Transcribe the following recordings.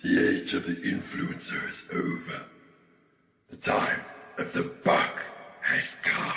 The age of the influencer is over. The time of the buck has come.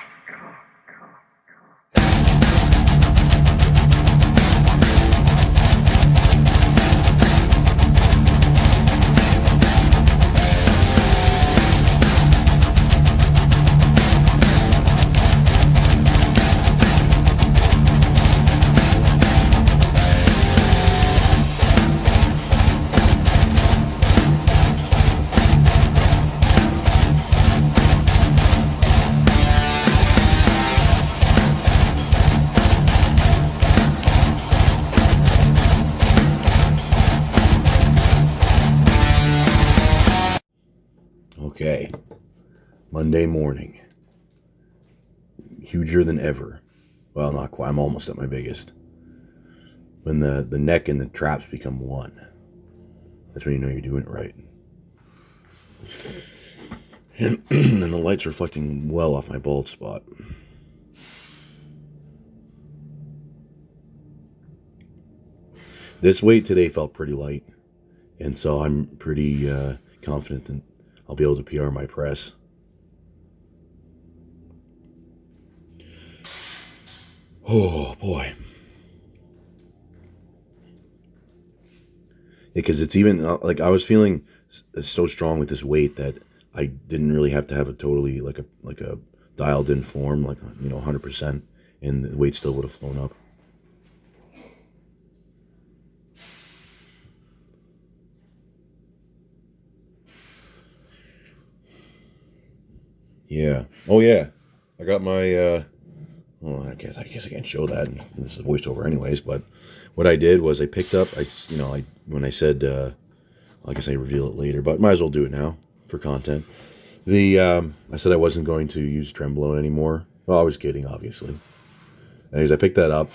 Okay, Monday morning, huger than ever. Well, not quite, I'm almost at my biggest. When the neck and the traps become one, that's when you know you're doing it right. And then the light's reflecting well off my bald spot. This weight today felt pretty light, and so I'm pretty confident that I'll be able to PR my press. Oh boy. Because it's even like I was feeling so strong with this weight that I didn't really have to have a totally like a dialed in form, like 100%, and the weight still would have flown up. Yeah. Oh yeah. I got my. Well, I guess I can't show that. This is voiced over anyways. But what I did was I picked up. When I said, I guess I reveal it later, but might as well do it now for content. I said I wasn't going to use Trembolone anymore. Well, I was kidding, obviously. Anyways, I picked that up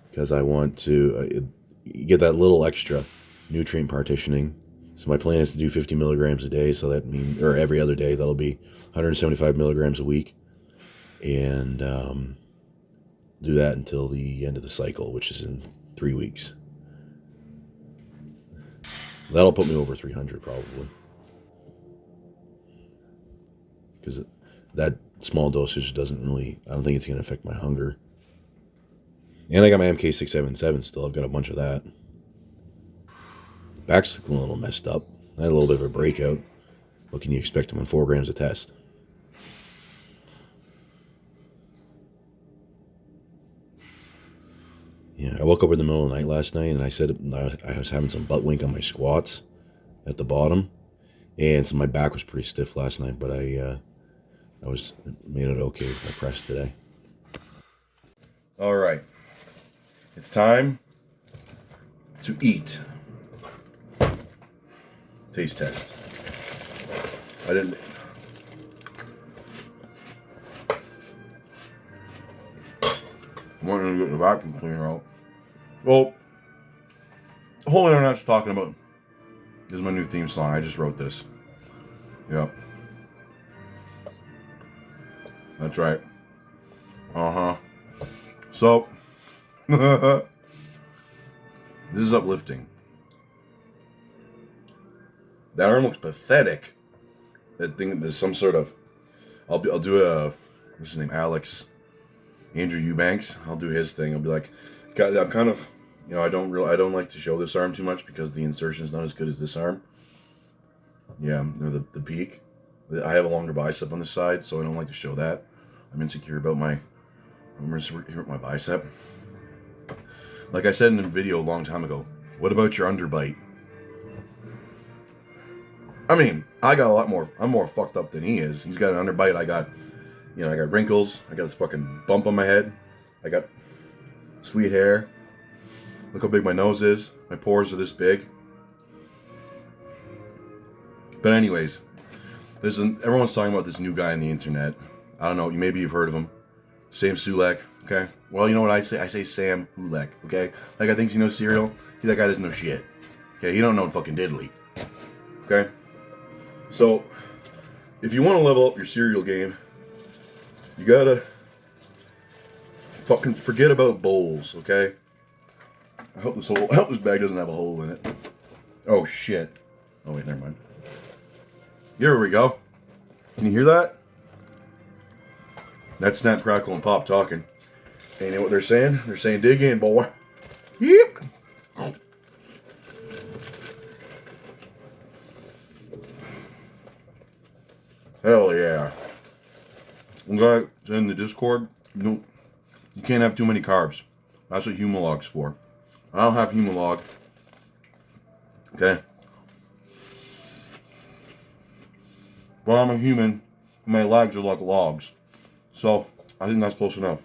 because I want to get that little extra nutrient partitioning. So my plan is to do 50 milligrams a day. So that means, or every other day, that'll be 175 milligrams a week, and do that until the end of the cycle, which is in 3 weeks. That'll put me over 300 probably, because that small dosage doesn't really, I don't think it's going to affect my hunger. And I got my MK677 still. I've got a bunch of that. Back's a little messed up. I had a little bit of a breakout. What can you expect? I'm on 4 grams a test. Yeah, I woke up in the middle of the night last night, and I said I was having some butt wink on my squats at the bottom, and so my back was pretty stiff last night. But I made it okay with my press today. All right, it's time to eat. Taste test. I didn't. I'm going to get the vacuum cleaner out. Well, the whole internet's talking about. This is my new theme song. I just wrote this. Yep. That's right. So, this is uplifting. That arm looks pathetic. That thing, there's some sort of. I'll do a. What's his name? Alex. Andrew Eubanks. I'll do his thing. I'll be like, I'm kind of, I don't like to show this arm too much because the insertion is not as good as this arm. Yeah, the peak. I have a longer bicep on the side, so I don't like to show that. I'm insecure about my bicep. Like I said in a video a long time ago, what about your underbite? I mean, I got a lot more. I'm more fucked up than he is. He's got an underbite. I got wrinkles. I got this fucking bump on my head. I got sweet hair. Look how big my nose is. My pores are this big. But anyways, everyone's talking about this new guy on the internet. I don't know. Maybe you've heard of him. Sam Sulek. Okay. Well, you know what I say? I say Sam Hulek. Okay. Like I think he knows cereal. That guy doesn't know shit. Okay. He don't know fucking diddly. Okay. So, if you want to level up your cereal game, you gotta fucking forget about bowls, okay? I hope this bag doesn't have a hole in it. Oh shit! Oh, wait, never mind. Here we go. Can you hear that? That's Snap, Crackle, and Pop talking. And you know what they're saying? They're saying, dig in, boy. Yep. Hell yeah. One guy in the Discord, you can't have too many carbs. That's what Humalog's for. I don't have Humalog. Okay? But I'm a human, and my legs are like logs. So, I think that's close enough.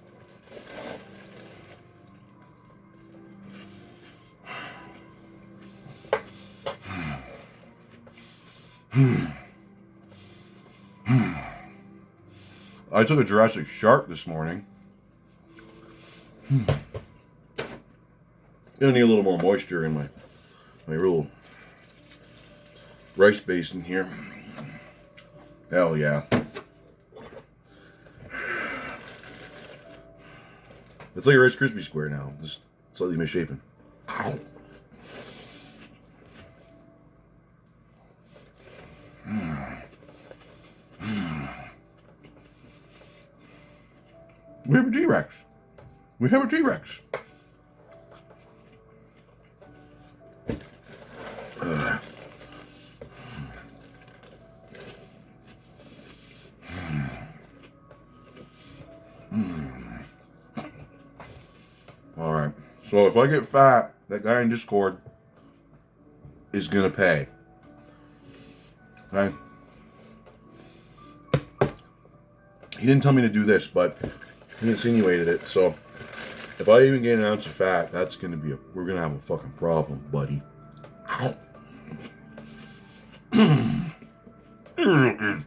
I took a Jurassic Shark this morning. Gonna need a little more moisture in my little rice basin here. Hell yeah. It's like a Rice Krispie square now, just slightly misshapen. Ow. We have a T-Rex. We have a T-Rex. Alright, so if I get fat, that guy in Discord is gonna pay. Okay? He didn't tell me to do this, but he insinuated it, so if I even gain an ounce of fat, that's gonna be we're gonna have a fucking problem, buddy. Ow. All right.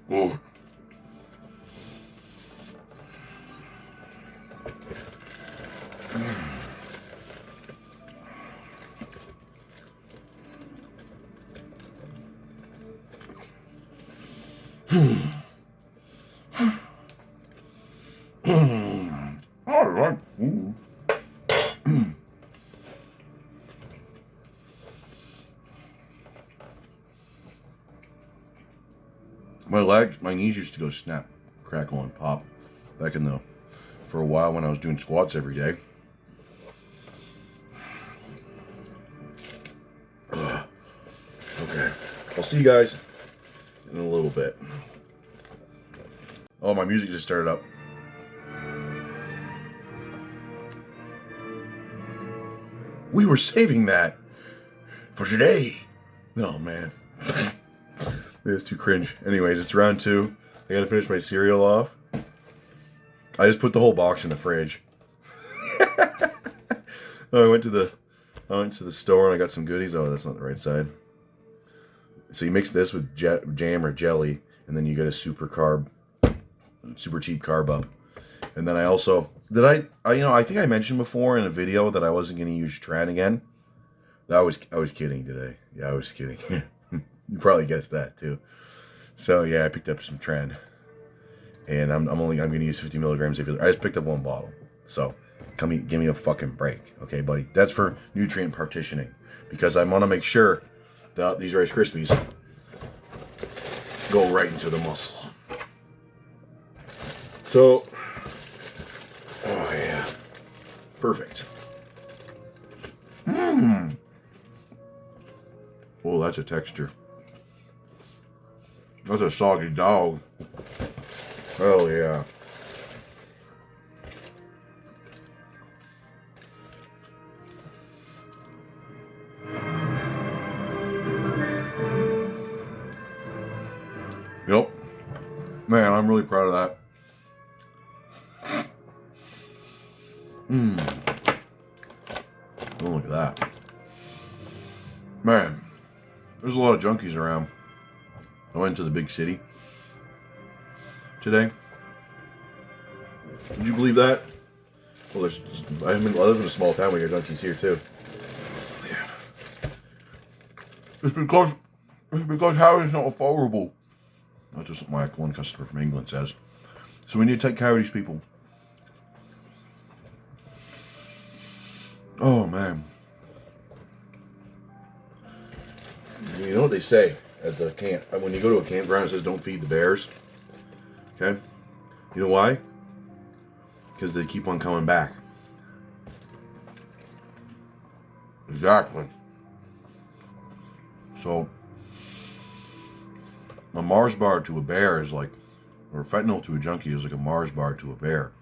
My knees used to go snap, crackle, and pop back for a while when I was doing squats every day. Okay, I'll see you guys in a little bit. Oh, my music just started up. We were saving that for today. Oh, man. It's too cringe. Anyways, it's round 2. I gotta finish my cereal off. I just put the whole box in the fridge. I went to the store and I got some goodies. Oh, that's not the right side. So you mix this with jam or jelly, and then you get a super cheap carb up. And then I also I think I mentioned before in a video that I wasn't going to use Tran again. I was kidding today. Yeah, I was kidding. You probably guessed that too. So yeah, I picked up some Tran, and I'm going to use 50 milligrams. I just picked up 1 bottle. So give me a fucking break, okay, buddy? That's for nutrient partitioning, because I want to make sure that these Rice Krispies go right into the muscle. So, oh yeah, perfect. Oh, that's a texture. That's a soggy dog. Oh yeah. Yep. Man, I'm really proud of that. Oh, look at that. Man, there's a lot of junkies around. I went to the big city today. Would you believe that? Well, I live in a small town. We got junkies here too. Yeah. It's because Harry's not affordable. That's just what my one customer from England says. So we need to take care of these people. Oh man. You know what they say? at the camp. When you go to a campground, it says don't feed the bears. Okay? You know why? Because they keep on coming back. Exactly. So, a Mars bar to a bear is like, or fentanyl to a junkie is like a Mars bar to a bear.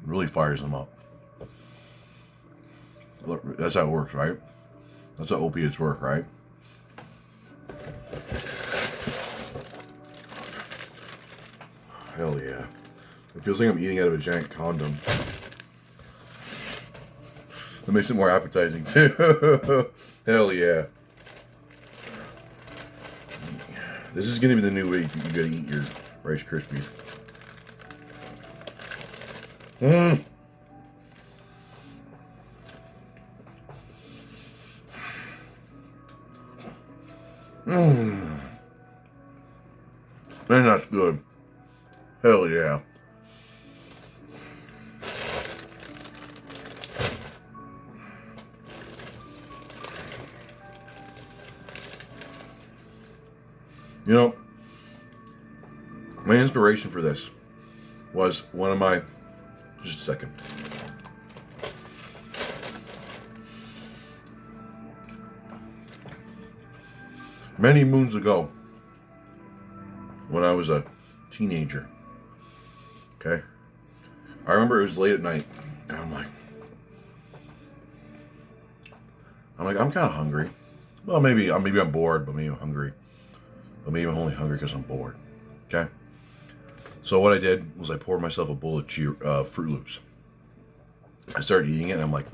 It really fires them up. Look, that's how it works, right? That's how opiates work, right? Hell yeah. It feels like I'm eating out of a giant condom. That makes it more appetizing too. Hell yeah. This is gonna be the new way you gotta eat your Rice Krispies. Mmm. Mmm. Man, that's good. Hell yeah. You know, my inspiration for this was one of my, just a second. Many moons ago, when I was a teenager, okay, I remember it was late at night, and I'm kind of hungry. Well, maybe I'm bored, but maybe I'm hungry. But maybe I'm only hungry because I'm bored. Okay? So what I did was I poured myself a bowl of Fruit Loops. I started eating it, and I'm like,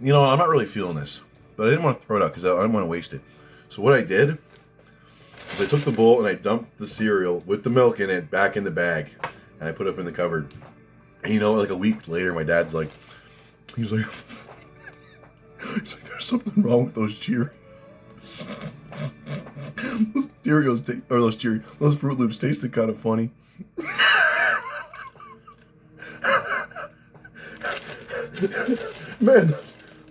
you know, I'm not really feeling this. But I didn't want to throw it out because I didn't want to waste it. So what I did is I took the bowl and I dumped the cereal with the milk in it back in the bag. And I put it up in the cupboard. And you know, like a week later, my dad's like, he's like, there's something wrong with those Cheerios. Those Cheerios, those Fruit Loops tasted kind of funny. Man,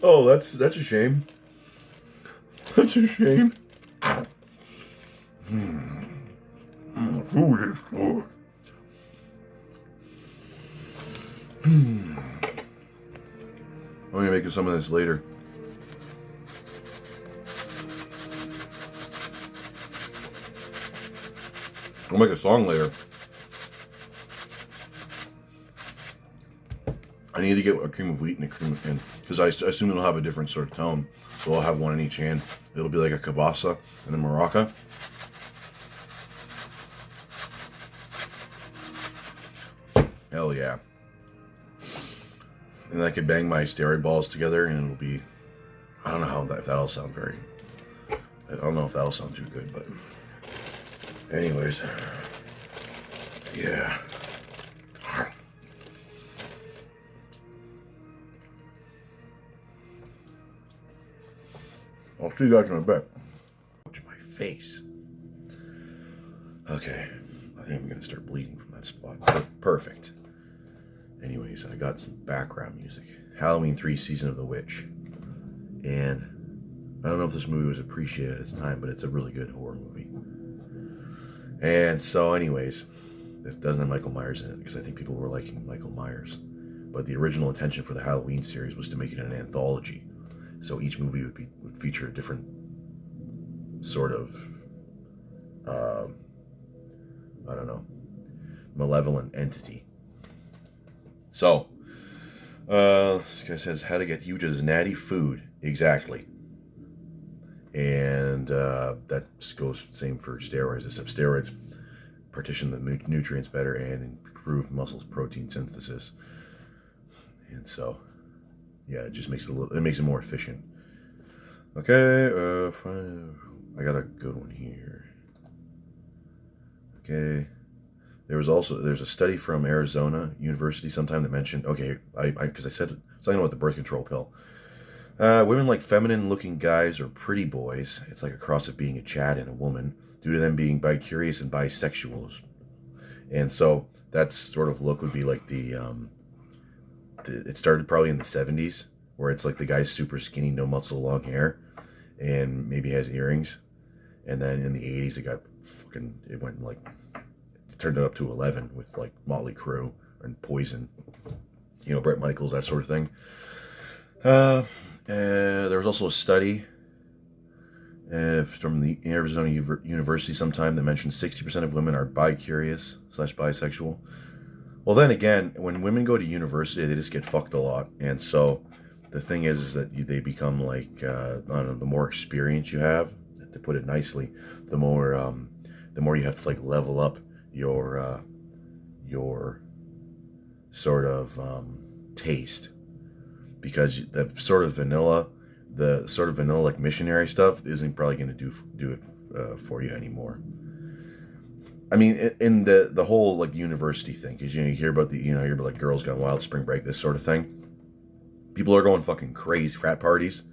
that's a shame. That's a shame. Food is good. I'm gonna make some of this later. I'll make a song later. I need to get a cream of wheat and a cream of, because I assume it'll have a different sort of tone. So I'll have one in each hand. It'll be like a kibasa and a maraca. Hell yeah. And I could bang my steroid balls together and it'll be, I don't know if that'll sound very, I don't know if that'll sound too good, but anyways, yeah. I'll see you guys in a bit. Watch my face. Okay, I think I'm gonna start bleeding from that spot. Perfect. Anyways, I got some background music. Halloween 3 Season of the Witch. And I don't know if this movie was appreciated at its time, but it's a really good horror movie. And so anyways, this doesn't have Michael Myers in it because I think people were liking Michael Myers. But the original intention for the Halloween series was to make it an anthology. So each movie would feature a different sort of, I don't know, malevolent entity. So, this guy says how to get huge as natty food. Exactly. And that goes same for steroids, except steroids partition the nutrients better and improve muscle protein synthesis. And so, yeah, it just makes it makes it more efficient. Okay, I got a good one here. Okay. There's a study from Arizona University sometime that mentioned, okay, because I said something about the birth control pill. Women like feminine-looking guys or pretty boys. It's like a cross of being a Chad and a woman, due to them being bi-curious and bisexuals. And so that sort of look would be like it started probably in the 70s, where it's like the guy's super skinny, no muscle, long hair. and maybe has earrings. And then in the 80s, it went like, it turned it up to 11 with like Motley Crue and Poison, Bret Michaels, that sort of thing. There was also a study from the Arizona University sometime that mentioned 60% of women are bi-curious / bisexual. Well, then again, when women go to university, they just get fucked a lot. And so the thing is that they become like, I don't know, the more experience you have, to put it nicely, the more you have to like level up your sort of taste, because the sort of vanilla like missionary stuff isn't probably going to do it for you anymore. I mean, in the whole like university thing, because you hear about like Girls Gone Wild, spring break, this sort of thing. People are going fucking crazy, frat parties.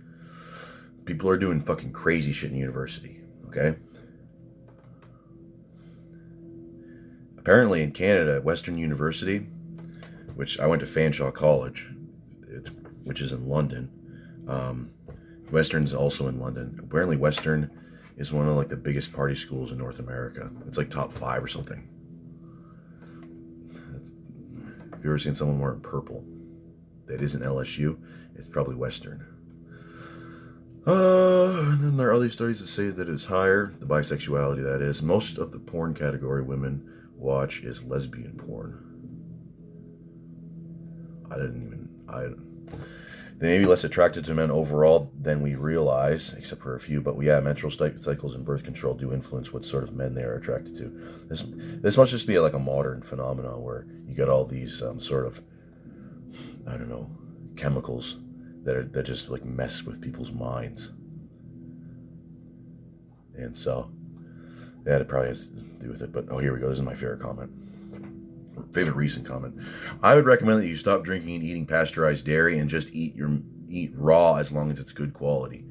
People are doing fucking crazy shit in university, okay? Apparently in Canada, Western University, which I went to Fanshawe College, which is in London. Western's also in London. Apparently Western is one of like the biggest party schools in North America. It's like top 5 or something. Have you ever seen someone wearing purple that isn't LSU? It's probably Western. And then there are other studies that say that it's higher, the bisexuality that is. Most of the porn category women watch is lesbian porn. They may be less attracted to men overall than we realize, except for a few, but yeah, menstrual cycles and birth control do influence what sort of men they are attracted to. This must just be like a modern phenomenon where you get all these sort of, I don't know, chemicals that just like mess with people's minds. And so, yeah, it probably has to do with it. But oh, here we go. This is my favorite comment. Favorite recent comment. I would recommend that you stop drinking and eating pasteurized dairy and just eat raw as long as it's good quality.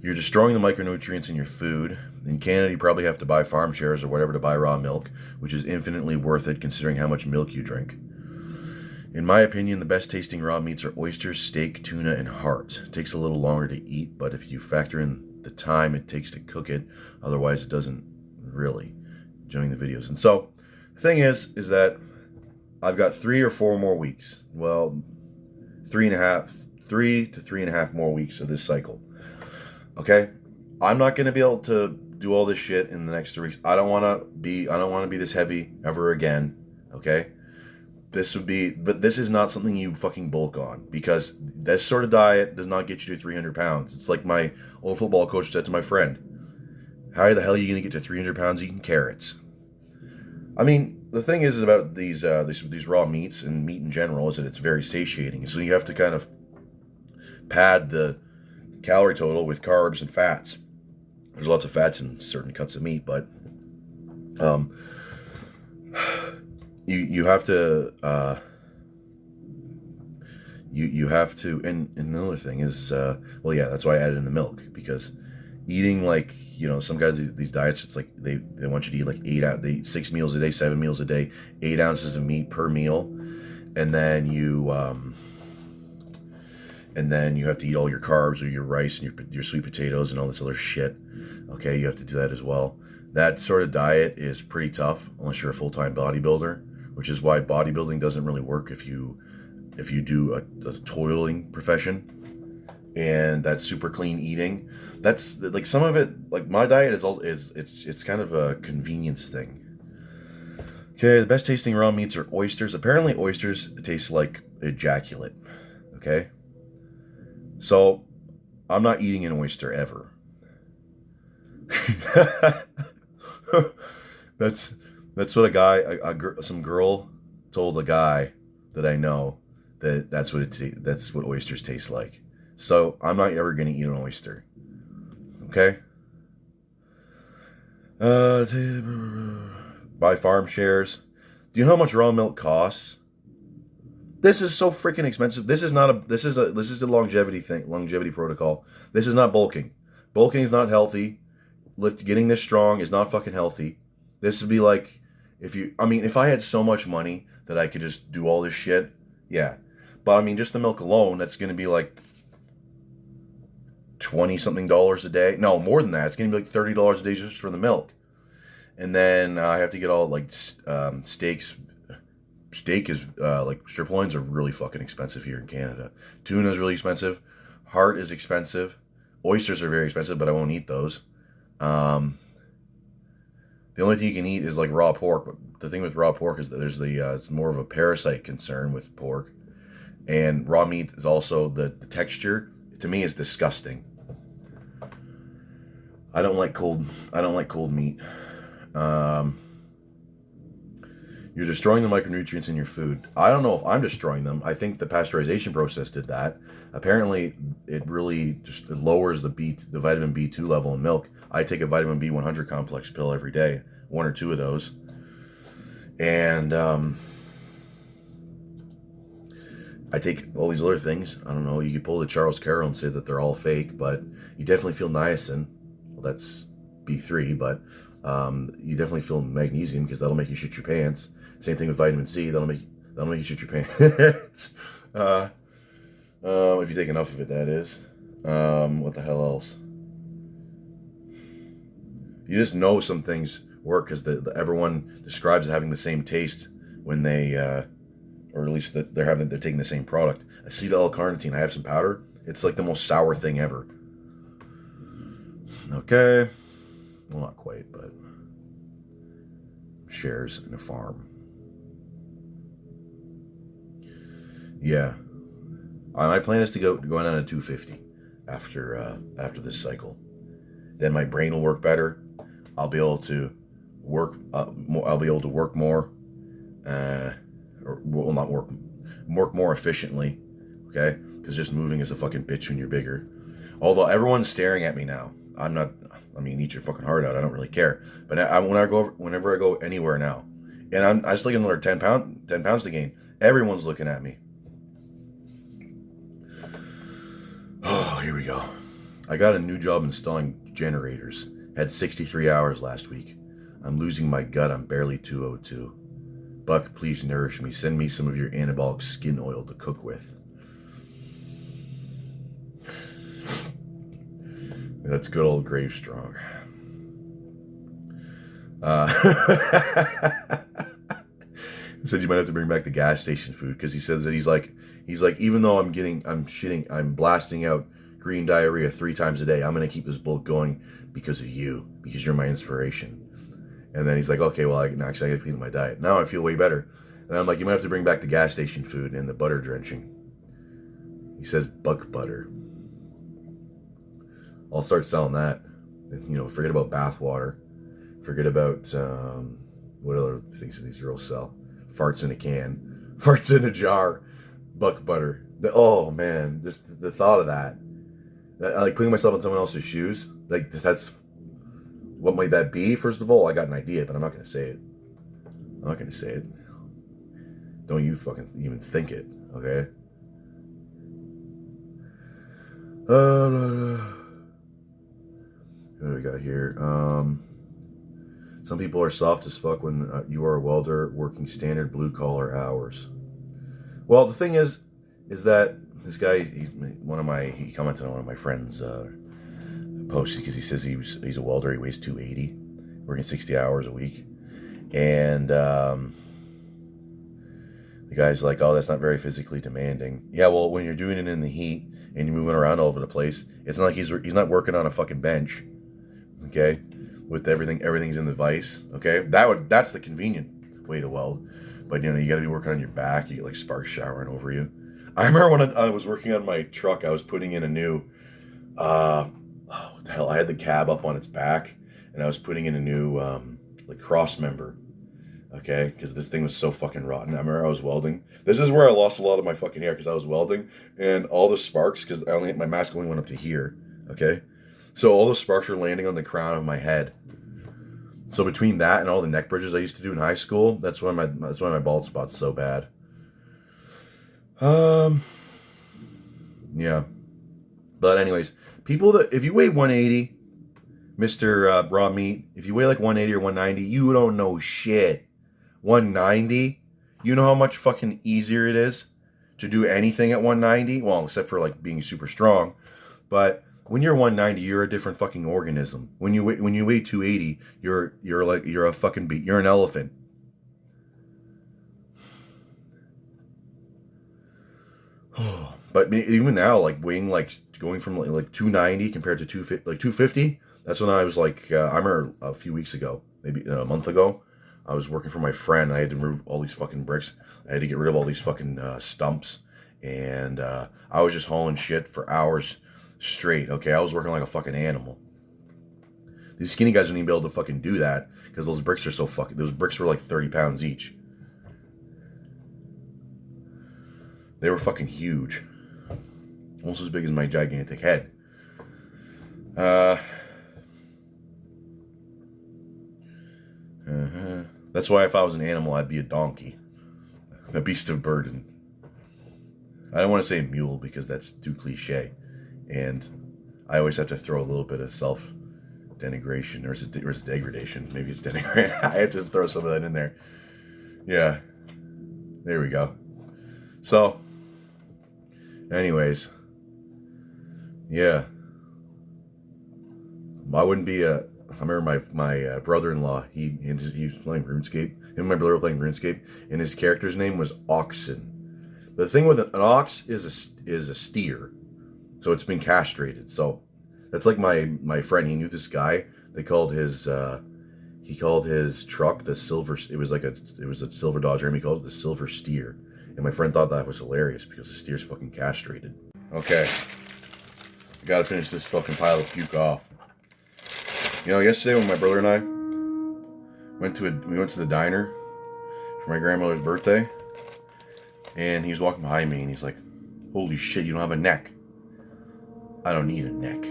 You're destroying the micronutrients in your food. In Canada, you probably have to buy farm shares or whatever to buy raw milk, which is infinitely worth it considering how much milk you drink. In my opinion, the best tasting raw meats are oysters, steak, tuna, and heart. It takes a little longer to eat, but if you factor in the time it takes to cook it, otherwise it doesn't really. Enjoying the videos. And so, the thing is that I've got 3 or 4 more weeks. Well, 3 to 3.5 more weeks of this cycle. Okay? I'm not going to be able to do all this shit in the next 3 weeks. I don't want to be this heavy ever again. Okay? But this is not something you fucking bulk on, because this sort of diet does not get you to 300 pounds. It's like my old football coach said to my friend, how the hell are you going to get to 300 pounds eating carrots? I mean, the thing is about these raw meats and meat in general is that it's very satiating. So you have to kind of pad the calorie total with carbs and fats. There's lots of fats in certain cuts of meat, but you have to you have to, and another thing is well, yeah, that's why I added in the milk, because eating like, some guys, these diets, it's like they want you to eat like 6 meals a day, 7 meals a day, 8 ounces of meat per meal, and then you have to eat all your carbs or your rice and your sweet potatoes and all this other shit. Okay, you have to do that as well. That sort of diet is pretty tough unless you're a full-time bodybuilder, which is why bodybuilding doesn't really work if you do a toiling profession. And that super clean eating, that's like some of it. Like my diet it's kind of a convenience thing. Okay, the best tasting raw meats are oysters. Apparently, oysters taste like ejaculate. Okay, so I'm not eating an oyster ever. That's what some girl told a guy that I know that's what oysters taste like. So I'm not ever going to eat an oyster. Okay? Buy farm shares. Do you know how much raw milk costs? This is so freaking expensive. This is a longevity protocol. This is not bulking. Bulking is not healthy. Getting this strong is not fucking healthy. This would be like if I had so much money that I could just do all this shit, yeah. But I mean, just the milk alone, that's going to be like $20-something a day. No, more than that. It's going to be like $30 a day just for the milk. And then I have to get all like steaks. Steak is like strip loins are really fucking expensive here in Canada. Tuna is really expensive. Heart is expensive. Oysters are very expensive, but I won't eat those. The only thing you can eat is like raw pork. But the thing with raw pork is that there's it's more of a parasite concern with pork. And raw meat is also the texture. To me, is disgusting. I don't like cold meat. You're destroying the micronutrients in your food. I don't know if I'm destroying them. I think the pasteurization process did that. Apparently, it really just lowers the vitamin B2 level in milk. I take a vitamin B100 complex pill every day, 1 or 2 of those. And I take all these other things. I don't know. You could pull the Charles Carroll and say that they're all fake, but you definitely feel niacin. Well, that's B3, but you definitely feel magnesium because that'll make you shit your pants. Same thing with vitamin C. That'll make you shit your pants. If you take enough of it, that is. What the hell else? You just know some things work because everyone describes it having the same taste when they, or at least that they're taking the same product. Acetyl L-carnitine. I have some powder. It's like the most sour thing ever. Okay. Well, not quite, but shares in a farm. Yeah. My plan is to go down to 250 after this cycle. Then my brain will work better. I'll be able to work more. I'll be able to work more, or well, not work more efficiently. Okay, because just moving is a fucking bitch when you're bigger. Although everyone's staring at me now, I'm not. I mean, eat your fucking heart out. I don't really care. But whenever I go anywhere now, and I still get another 10 pounds to gain. Everyone's looking at me. Oh, here we go. I got a new job installing generators. Had 63 hours last week. I'm losing my gut. I'm barely 202. Buck, please nourish me. Send me some of your anabolic skin oil to cook with. That's good old Grave Strong. He said you might have to bring back the gas station food because he says that he's like, even though I'm blasting out green diarrhea 3 times a day, I'm going to keep this bulk going because of you, because you're my inspiration. And then he's like, okay, well, I got to clean my diet. Now I feel way better. And I'm like, you might have to bring back the gas station food and the butter drenching. He says buck butter. I'll start selling that. You know, forget about bath water. Forget about what other things do these girls sell? Farts in a can, farts in a jar, buck butter. Oh man, just the thought of that. I like putting myself in someone else's shoes. Like that's what might that be? First of all, I got an idea, but I'm not going to say it. I'm not going to say it. Don't you fucking even think it, okay? What do we got here? Some people are soft as fuck when you are a welder working standard blue collar hours. Well, the thing is that this guy, he commented on one of my friends' posts because he says he's a welder. He weighs 280, working 60 hours a week, and the guy's like, "Oh, that's not very physically demanding." Yeah, well, when you're doing it in the heat and you're moving around all over the place, it's not like he's not working on a fucking bench. Okay, with everything's in the vise. Okay, that's the convenient way to weld. But you know, you got to be working on your back. You get like sparks showering over you. I remember when I was working on my truck, I was putting in a new, what the hell? I had the cab up on its back, and I was putting in a new like cross member. Okay, because this thing was so fucking rotten. I remember I was welding. This is where I lost a lot of my fucking hair because I was welding, and all the sparks, because my mask only went up to here. Okay. So all the sparks were landing on the crown of my head. So between that and all the neck bridges I used to do in high school, that's why my bald spot's so bad. Yeah. But anyways, people if you weigh 180, Mr. Raw Meat, if you weigh like 180 or 190, you don't know shit. 190, you know how much fucking easier it is to do anything at 190? Well, except for like being super strong. But When you're 190, you're a different fucking organism. When you weigh 280, you're a fucking beat. You're an elephant. But even now, like weighing like going from like 290 compared to 250, that's when I was like, I remember a few weeks ago, maybe a month ago, I was working for my friend. I had to remove all these fucking bricks. I had to get rid of all these fucking stumps, and I was just hauling shit for hours straight. Okay, I was working like a fucking animal. These skinny guys wouldn't even be able to fucking do that because those bricks are so fucking. Those bricks were like 30 pounds each. They were fucking huge. Almost as big as my gigantic head. That's why if I was an animal, I'd be a donkey. A beast of burden. I don't want to say mule because that's too cliche. And I always have to throw a little bit of self-denigration. Or is it degradation? Maybe it's denigration. I have to throw some of that in there. Yeah. There we go. So, anyways. Yeah. I wouldn't be a... I remember my brother-in-law, he was playing RuneScape. Him and my brother were playing RuneScape, and his character's name was Oxen. But the thing with an ox is a steer, so it's been castrated. So that's like my friend. He knew this guy. They called his truck the silver. It was a silver Dodge Ram. He called it the Silver Steer, and my friend thought that was hilarious because the steer's fucking castrated. Okay, I gotta finish this fucking pile of puke off. You know, yesterday when my brother and I went to the diner for my grandmother's birthday, and he was walking behind me, and he's like, "Holy shit, you don't have a neck." I don't need a neck.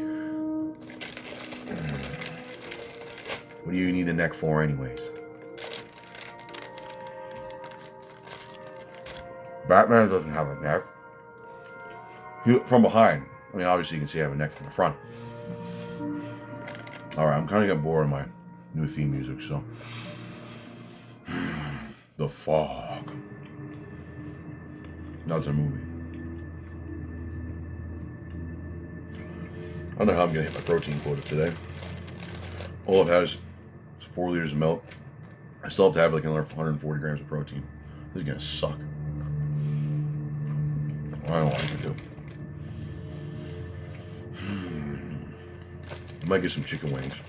What do you need a neck for, anyways? Batman doesn't have a neck. From behind. I mean, obviously you can see I have a neck from the front. Alright, I'm kind of getting bored of my new theme music, so. The Fog. That's a movie. I don't know how I'm going to hit my protein quota today. All I've had is 4 liters of milk. I still have to have like another 140 grams of protein. This is going to suck. I don't want to do. I might get some chicken wings.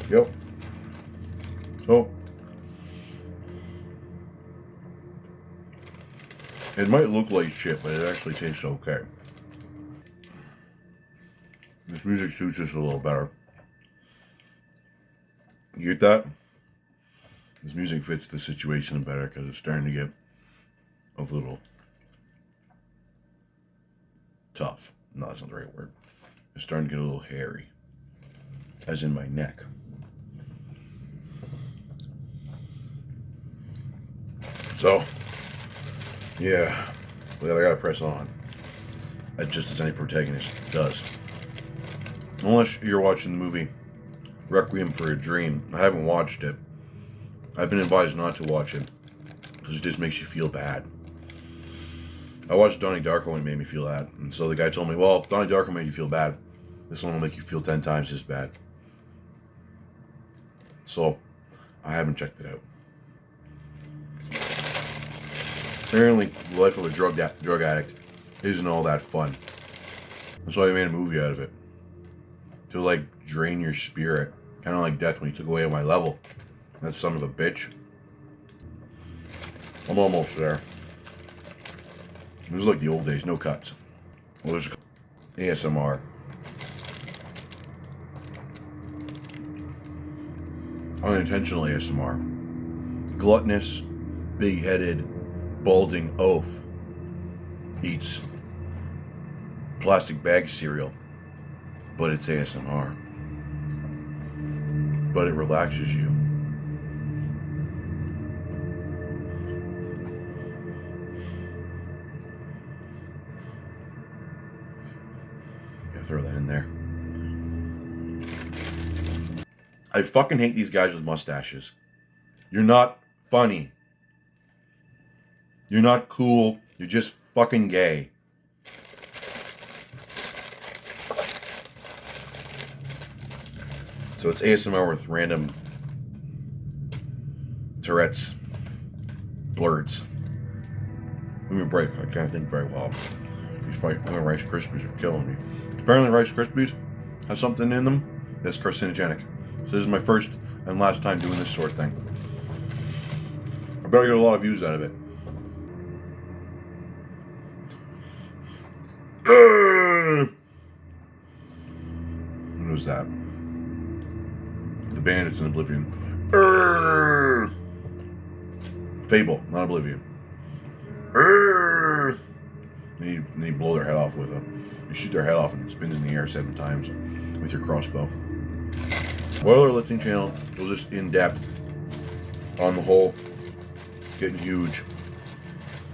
Yep. So, it might look like shit, but it actually tastes okay. This music suits us a little better. You get that? This music fits the situation better because it's starting to get a little tough. No, that's not the right word. It's starting to get a little hairy. As in my neck. So, yeah. But I gotta press on. Just as any protagonist does. Unless you're watching the movie Requiem for a Dream. I haven't watched it. I've been advised not to watch it. Because it just makes you feel bad. I watched Donnie Darko and it made me feel that. And so the guy told me, well, if Donnie Darko made you feel bad, this one will make you feel 10 times as bad. So, I haven't checked it out. Apparently, the life of a drug addict isn't all that fun. That's why they made a movie out of it. To, like, drain your spirit. Kind of like death when he took away my level. That son of a bitch. I'm almost there. It was like the old days, no cuts. Well, there's ASMR. Unintentional ASMR. Gluttonous, big-headed, balding oaf eats plastic bag cereal, but it's ASMR. But it relaxes you. Throw that in there. I fucking hate these guys with mustaches. You're not funny. You're not cool. You're just fucking gay. So it's ASMR with random Tourette's blurs. Give me a break. I can't think very well. These fucking Rice Krispies are killing me. Apparently Rice Krispies have something in them that's carcinogenic. So this is my first and last time doing this sort of thing. I better get a lot of views out of it. What was that? The Bandits in Oblivion. Fable, not Oblivion. Then you blow their head off with a... You shoot their head off and it spins in the air 7 times with your crossbow. Boiler lifting channel goes just in depth on the whole. Getting huge.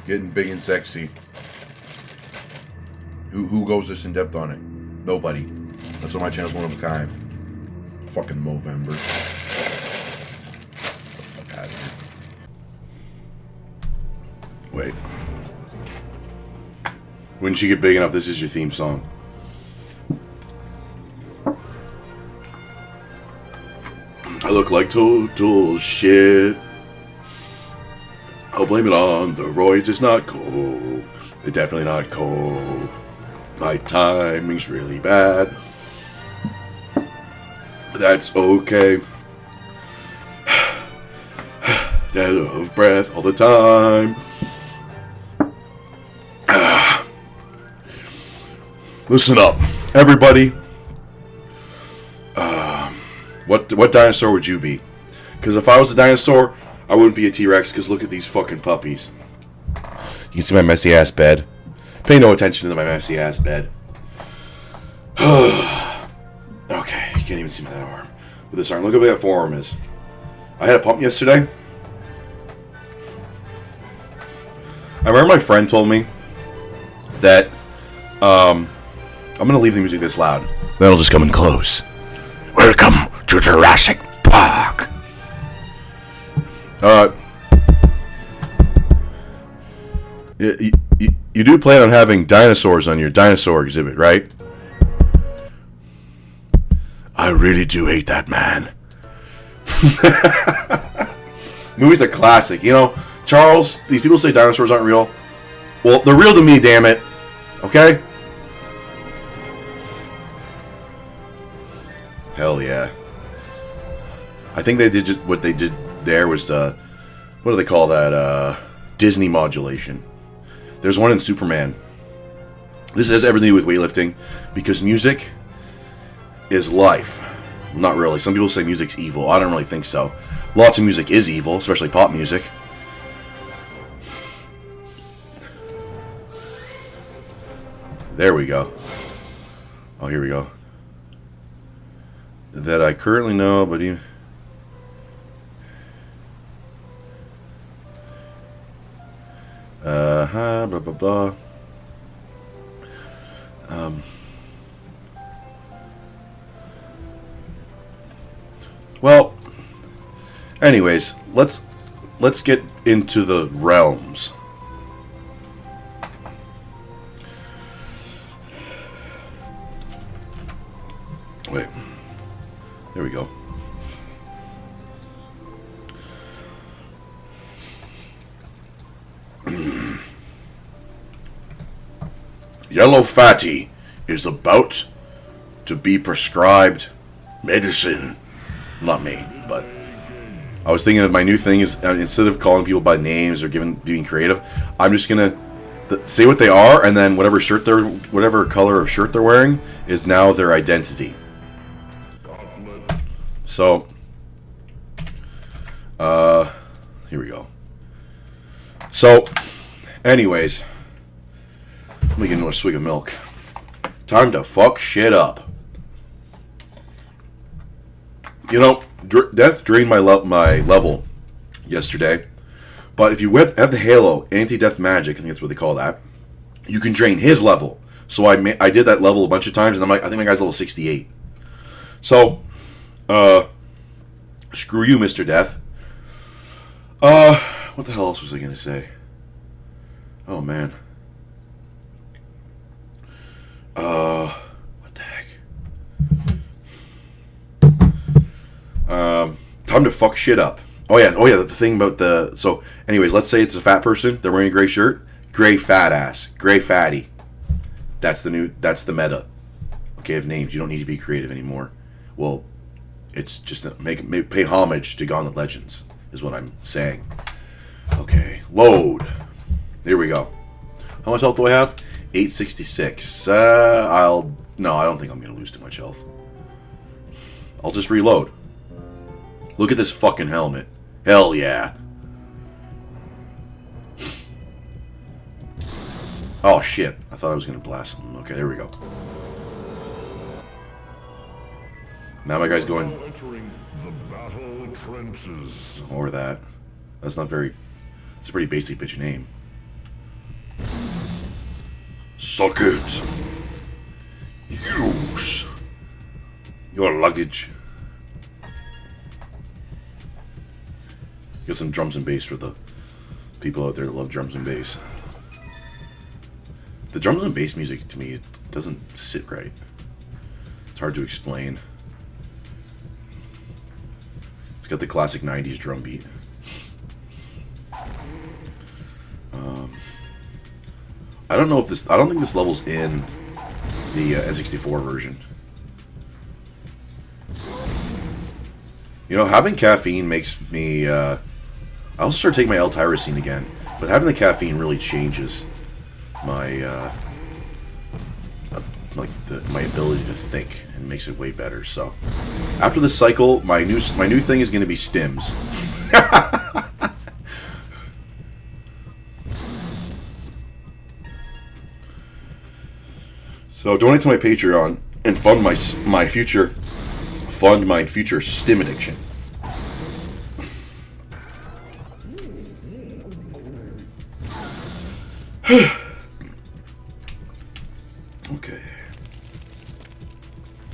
Getting big and sexy. Who goes this in depth on it? Nobody. That's why my channel's one of a kind. Fucking Movember. Get the fuck out of here. Wait. When you get big enough, this is your theme song. I look like total shit. I'll blame it on the roids. It's not cool. They're definitely not cool. My timing's really bad. That's okay. Dead of breath all the time. Listen up, everybody. What dinosaur would you be? Because if I was a dinosaur, I wouldn't be a T-Rex, because look at these fucking puppies. You can see my messy ass bed. Pay no attention to my messy ass bed. Okay, you can't even see my arm. With this arm, look how big that forearm is. I had a pump yesterday. I remember my friend told me that, I'm gonna leave the music this loud. Then it'll just come in close. Welcome to Jurassic Park. You do plan on having dinosaurs on your dinosaur exhibit, right? I really do hate that man. Movie's a classic. You know, Charles, these people say dinosaurs aren't real. Well, they're real to me, damn it. Okay? Hell yeah. I think they did just what they did there was, what do they call that? Disney modulation. There's one in Superman. This has everything to do with weightlifting because music is life. Not really. Some people say music's evil. I don't really think so. Lots of music is evil, especially pop music. There we go. Oh, here we go. That I currently know, but you... blah, blah, blah. Well, anyways, let's get into the realms. Wait. There we go. Yellow Fatty is about to be prescribed medicine. Not me, but I was thinking of my new thing is instead of calling people by names or being creative, I'm just gonna say what they are, and then whatever color of shirt they're wearing is now their identity. So, here we go. So, anyways, let me get another swig of milk. Time to fuck shit up. You know, Death drained my level yesterday, but if you have the Halo anti-death magic, I think that's what they call that, you can drain his level. So I did that level a bunch of times, and I think my guy's level 68. So, screw you, Mr. Death. What the hell else was I gonna say? Oh man. What the heck? Time to fuck shit up. Oh yeah, the thing about the... So, anyways, let's say it's a fat person. They're wearing a gray shirt. Gray fat ass. Gray fatty. That's the meta. Okay, of names. You don't need to be creative anymore. Well, it's just pay homage to Gauntlet Legends, is what I'm saying. Okay, load. Here we go. How much health do I have? 866. No, I don't think I'm going to lose too much health. I'll just reload. Look at this fucking helmet. Hell yeah. Oh shit. I thought I was going to blast them. Okay, there we go. Now my guy's going... Entering the battle trenches. Or that. That's not very... It's a pretty basic bitch name. Suck it. Use your luggage. Get some drums and bass for the people out there that love drums and bass. The drums and bass music, to me, it doesn't sit right. It's hard to explain. It's got the classic 90s drum beat. I don't know if this... I don't think this level's in the N64 version. You know, having caffeine makes me... I also started taking my L-tyrosine again. But having the caffeine really changes my... my ability to think, and makes it way better. So, after this cycle, my new thing is going to be stims. So donate to my Patreon and fund my future stim addiction. Okay.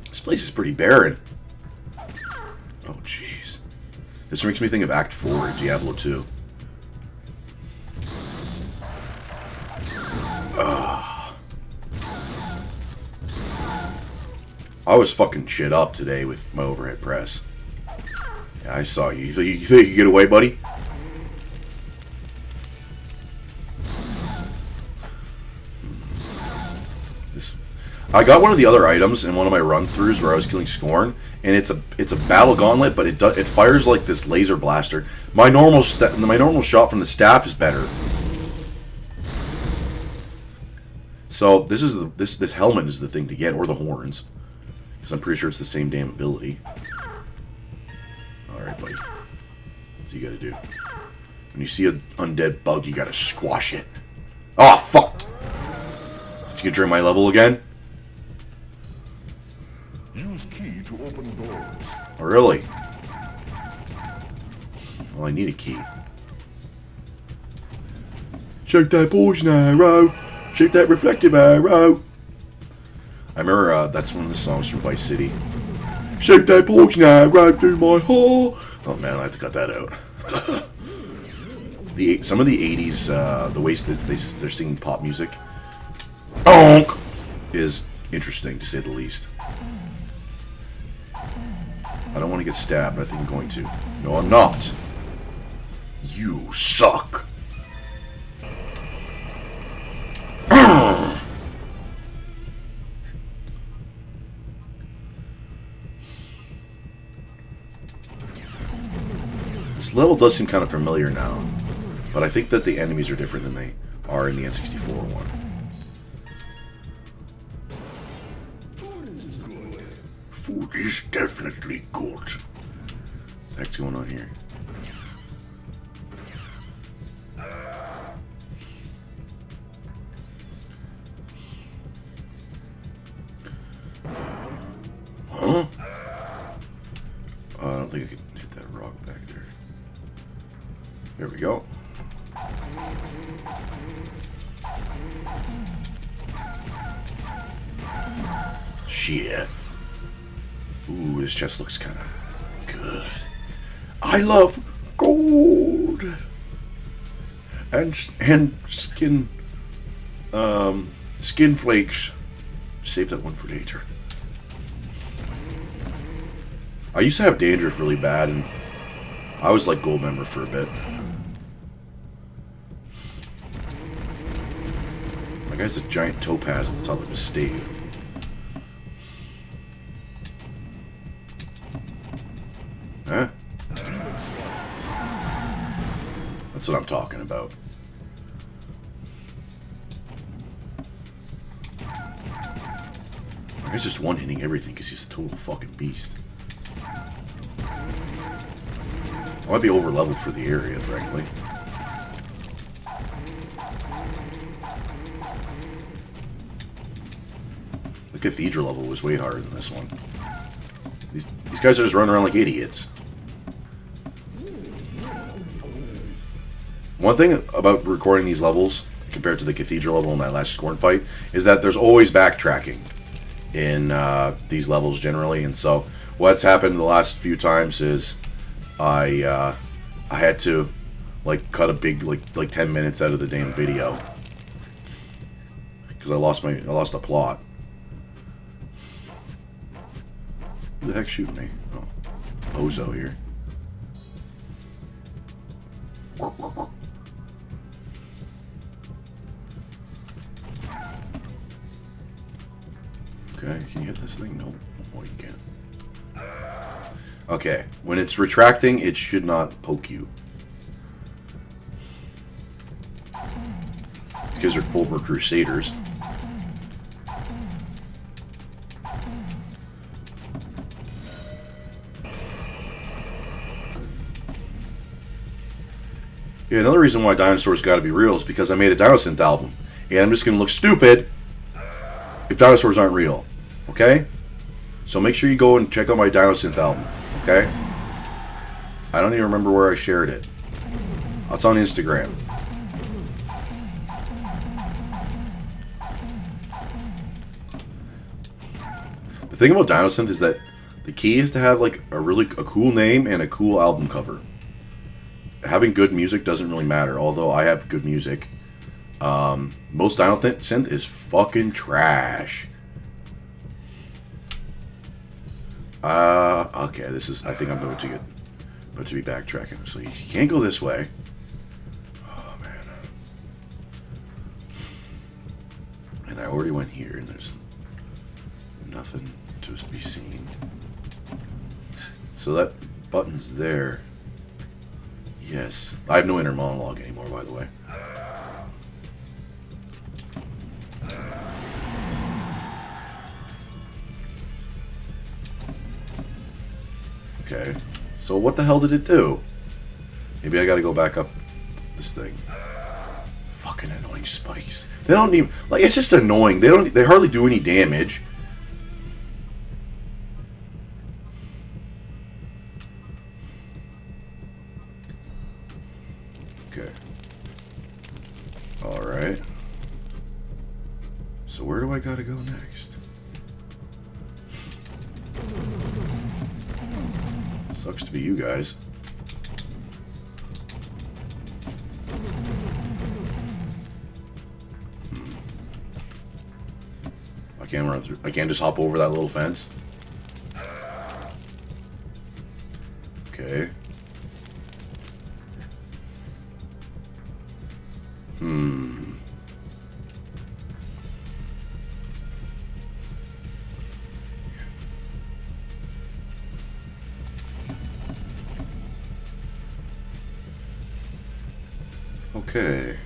This place is pretty barren. Oh jeez. This makes me think of Act 4 of Diablo 2. I was fucking shit up today with my overhead press. Yeah, I saw you. You think you could get away, buddy? I got one of the other items in one of my run-throughs where I was killing Scorn, and it's a battle gauntlet, but it fires like this laser blaster. My normal shot from the staff is better. So this helmet is the thing to get, or the horns. Because I'm pretty sure it's the same damn ability. Alright, buddy. What's you gotta do? When you see an undead bug, you gotta squash it. Oh, fuck! Did you get during my level again? Use key to open doors. Oh, really? Well, I need a key. Shake that poison arrow! Shake that reflective arrow! I remember that's one of the songs from Vice City. Shake that poison arrow through my heart. Oh man, I have to cut that out. Some of the 80s, the way they're singing pop music, is interesting to say the least. I don't want to get stabbed, but I think I'm going to. No, I'm not. You suck. This level does seem kind of familiar now, but I think that the enemies are different than they are in the N64 one. Food is definitely good. What the heck's going on here? Huh? I don't think I can hit that rock back there. There we go. Shit. Ooh, this chest looks kind of good. I love gold and skin Skin flakes. Save that one for later. I used to have dandruff really bad, and I was like gold member for a bit. My guy's a giant topaz at the top of his stave. Huh? That's what I'm talking about. My guy's just one-hitting everything because he's a total fucking beast. I might be over-leveled for the area, frankly. The cathedral level was way harder than this one. These guys are just running around like idiots. One thing about recording these levels, compared to the cathedral level in that last Scorn fight, is that there's always backtracking in these levels generally. And so what's happened the last few times is I had to like cut a big like 10 minutes out of the damn video because I lost the plot. Who the heck's shooting me? Oh, Ozo here. Okay, can you hit this thing? No. Oh, you can't. Okay, when it's retracting, it should not poke you. Because they're Fulber Crusaders. Yeah, another reason why dinosaurs gotta be real is because I made a Dinosynth album. And I'm just gonna look stupid if dinosaurs aren't real. Okay? So make sure you go and check out my Dinosynth album. Okay? I don't even remember where I shared it. It's on Instagram. The thing about Dinosynth is that the key is to have like a cool name and a cool album cover. Having good music doesn't really matter, although I have good music. Most Dinosynth is fucking trash. Okay, this is. I think I'm about to be backtracking. So you can't go this way. Oh man. And I already went here, and there's nothing to be seen. So that button's there. Yes. I have no inner monologue anymore, by the way. Okay. So what the hell did it do? Maybe I gotta go back up this thing. Fucking annoying spikes. They don't even... Like, it's just annoying. They hardly do any damage. Okay. Alright. So where do I gotta go next? Sucks to be you guys. I can't run through. I can't just hop over that little fence. Okay. Okay.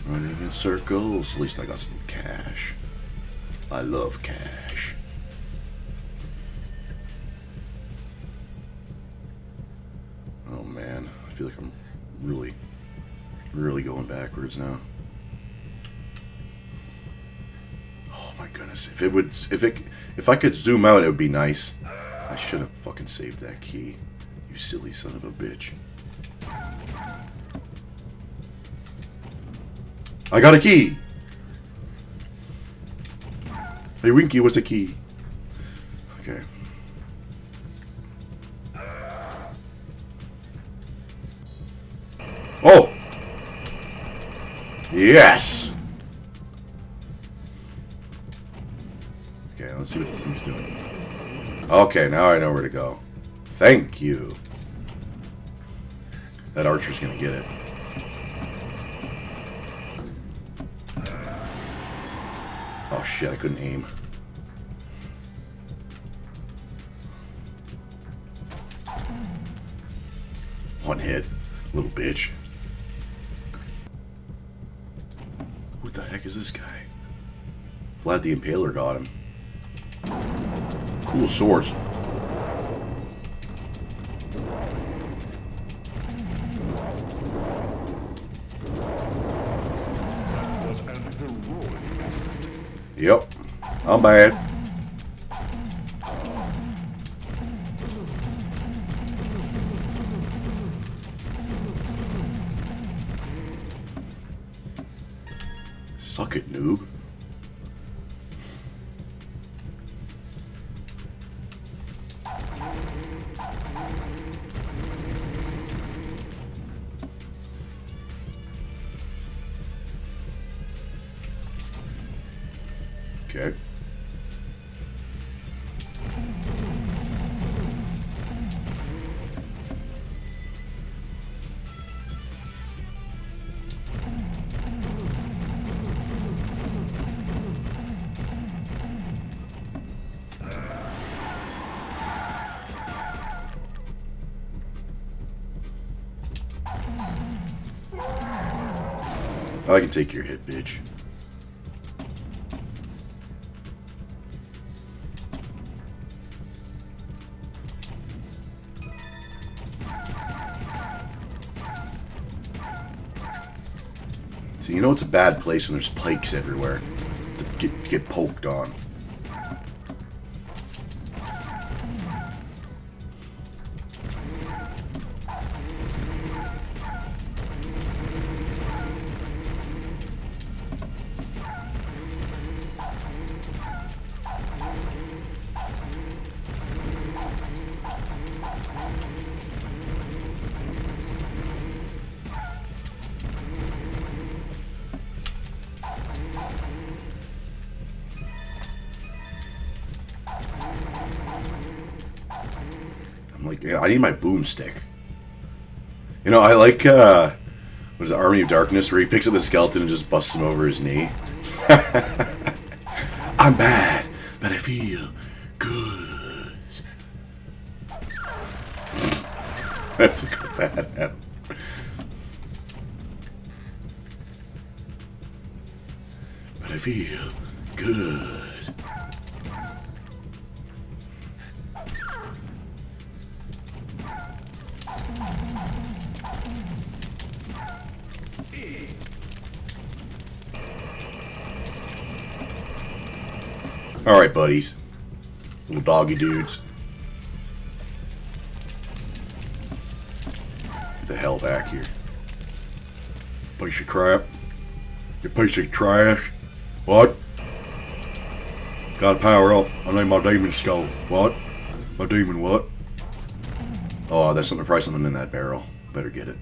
Running in circles. At least I got some cash. I love cash. Oh man, I feel like I'm really going backwards now. Oh my goodness. If I could zoom out, it would be nice. I should have fucking saved that key. You silly son of a bitch. I got a key! Hey Winky, what's a key? Okay. Oh! Yes! Okay, let's see what this thing's doing. Okay, now I know where to go. Thank you. That archer's gonna get it. Oh shit, I couldn't aim. One hit. Little bitch. What the heck is this guy? Vlad the Impaler got him. Cool swords. Yep. I'm bad. Suck it, noob. Okay. I can take your hit, bitch. So you know it's a bad place when there's pikes everywhere to get poked on. I'm like, yeah, I need my boomstick. You know, I like, what is it, Army of Darkness, where he picks up the skeleton and just busts him over his knee. I'm bad, but I feel good. That took a bad out. But I feel good. Alright, buddies. Little doggy dudes. Get the hell back here. Piece of crap. You piece of trash. What? Gotta power up. I need my demon skull. What? My demon what? Oh, there's probably something in that barrel. Better get it.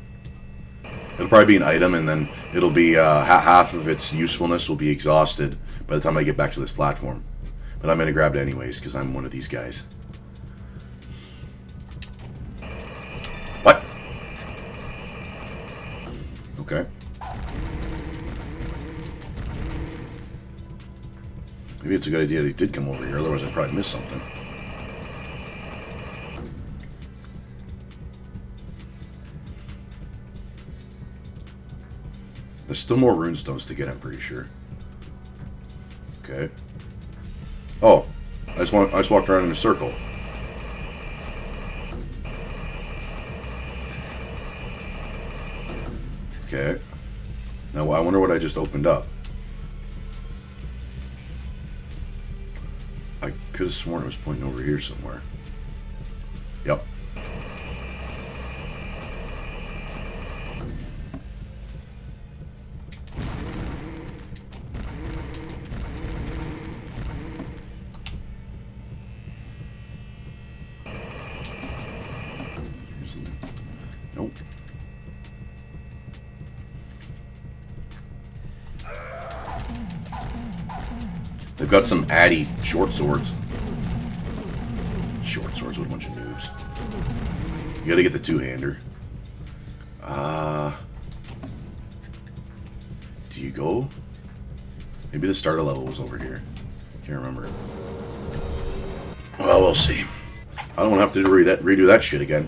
It'll probably be an item, and then it'll be half of its usefulness will be exhausted by the time I get back to this platform. But I'm gonna grab it anyways, because I'm one of these guys. What? Okay. Maybe it's a good idea that he did come over here, otherwise I'd probably miss something. There's still more runestones to get, I'm pretty sure. Okay. Oh, I just walked around in a circle. Okay. Now I wonder what I just opened up. I could have sworn it was pointing over here somewhere. Yep. Nope. They've got some Addy short swords. Short swords with a bunch of noobs. You gotta get the two-hander. Do you go? Maybe the starter level was over here. Can't remember. Well, we'll see. I don't have to redo that shit again.